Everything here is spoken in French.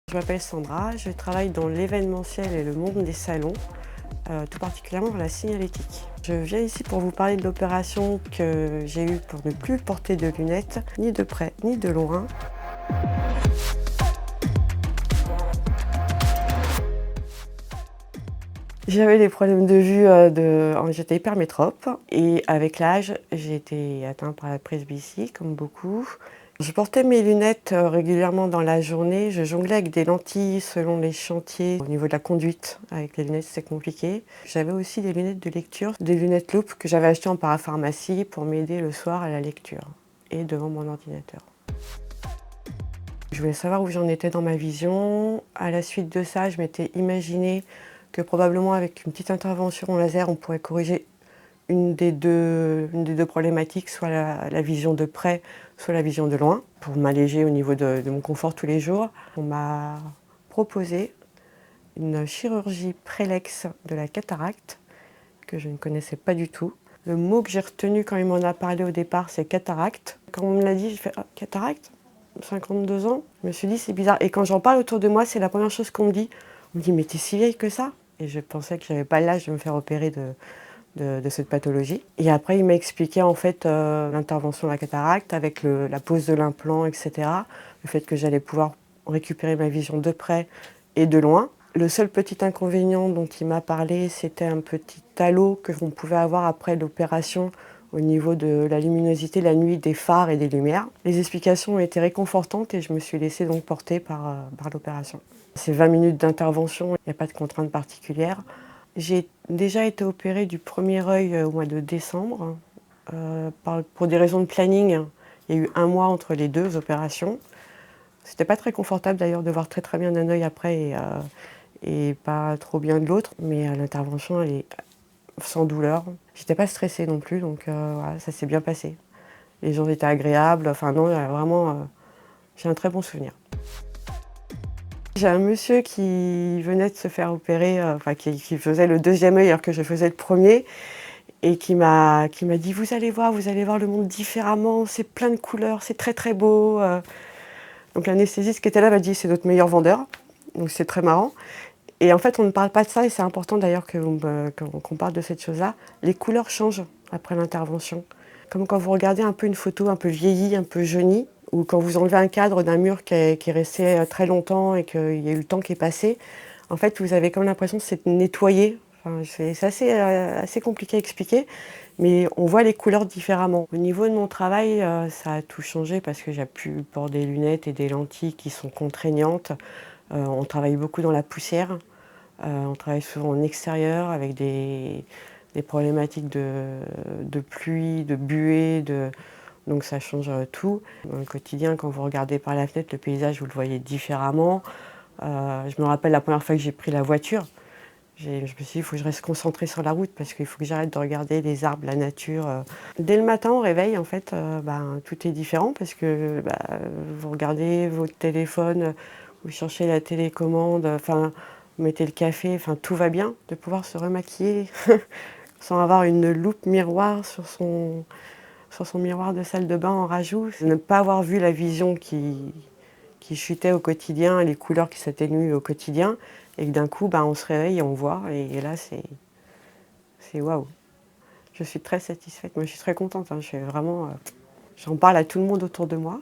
Je m'appelle Sandra, je travaille dans l'événementiel et le monde des salons, tout particulièrement dans la signalétique. Je viens ici pour vous parler de l'opération que j'ai eue pour ne plus porter de lunettes, ni de près ni de loin. J'avais des problèmes de vue, j'étais hypermétrope et avec l'âge, j'ai été atteinte par la presbytie, comme beaucoup. Je portais mes lunettes régulièrement dans la journée. Je jonglais avec des lentilles selon les chantiers. Au niveau de la conduite, avec les lunettes, c'est compliqué. J'avais aussi des lunettes de lecture, des lunettes loupe que j'avais achetées en parapharmacie pour m'aider le soir à la lecture et devant mon ordinateur. Je voulais savoir où j'en étais dans ma vision. À la suite de ça, je m'étais imaginé que probablement avec une petite intervention en laser, on pourrait corriger une des deux problématiques, soit la vision de près, soit la vision de loin, pour m'alléger au niveau de mon confort tous les jours. On m'a proposé une chirurgie prélex de la cataracte, que je ne connaissais pas du tout. Le mot que j'ai retenu quand il m'en a parlé au départ, c'est cataracte. Quand on me l'a dit, j'ai fait « Ah, cataracte ?» 52 ans. Je me suis dit, c'est bizarre. Et quand j'en parle autour de moi, c'est la première chose qu'on me dit. On me dit, mais t'es si vieille que ça? Et je pensais que j'avais pas l'âge de me faire opérer de cette pathologie. Et après, il m'a expliqué en fait l'intervention de la cataracte avec la pose de l'implant, etc. Le fait que j'allais pouvoir récupérer ma vision de près et de loin. Le seul petit inconvénient dont il m'a parlé, c'était un petit halo que l'on pouvait avoir après l'opération au niveau de la luminosité la nuit des phares et des lumières. Les explications ont été réconfortantes et je me suis laissée donc porter par l'opération. C'est 20 minutes d'intervention, il n'y a pas de contrainte particulière. J'ai déjà été opérée du premier œil au mois de décembre. Pour des raisons de planning, il y a eu un mois entre les deux opérations. C'était pas très confortable d'ailleurs de voir très bien d'un œil après et pas trop bien de l'autre, mais l'intervention elle est sans douleur. J'étais pas stressée non plus, donc voilà, ça s'est bien passé. Les gens étaient agréables, enfin non, vraiment, j'ai un très bon souvenir. J'ai un monsieur qui venait de se faire opérer, qui faisait le deuxième œil alors que je faisais le premier, et qui m'a dit « Vous allez voir le monde différemment, c'est plein de couleurs, c'est très beau ». Donc l'anesthésiste qui était là m'a dit « C'est notre meilleur vendeur », donc c'est très marrant. Et en fait, on ne parle pas de ça, et c'est important d'ailleurs qu'on parle de cette chose-là. Les couleurs changent après l'intervention. Comme quand vous regardez un peu une photo un peu vieillie, un peu jaunie, ou quand vous enlevez un cadre d'un mur qui est resté très longtemps et qu'il y a eu le temps qui est passé, en fait, vous avez comme l'impression que c'est nettoyé. Enfin, c'est assez compliqué à expliquer, mais on voit les couleurs différemment. Au niveau de mon travail, ça a tout changé parce que j'ai pu porter des lunettes et des lentilles qui sont contraignantes. On travaille beaucoup dans la poussière, on travaille souvent en extérieur avec des problématiques de pluie, de buée, donc ça change tout. Dans le quotidien, quand vous regardez par la fenêtre, le paysage, vous le voyez différemment. Je me rappelle la première fois que j'ai pris la voiture, je me suis dit, il faut que je reste concentrée sur la route parce qu'il faut que j'arrête de regarder les arbres, la nature. Dès le matin, au réveil, en fait, tout est différent parce que vous regardez votre téléphone, vous cherchez la télécommande, enfin, vous mettez le café, enfin, tout va bien. De pouvoir se remaquiller sans avoir une loupe miroir sur son miroir de salle de bain en rajout. Ne pas avoir vu la vision qui chutait au quotidien, les couleurs qui s'atténuent au quotidien, et que d'un coup, on se réveille et on voit, et là, c'est waouh. Je suis très satisfaite, moi je suis très contente, hein, j'en parle à tout le monde autour de moi.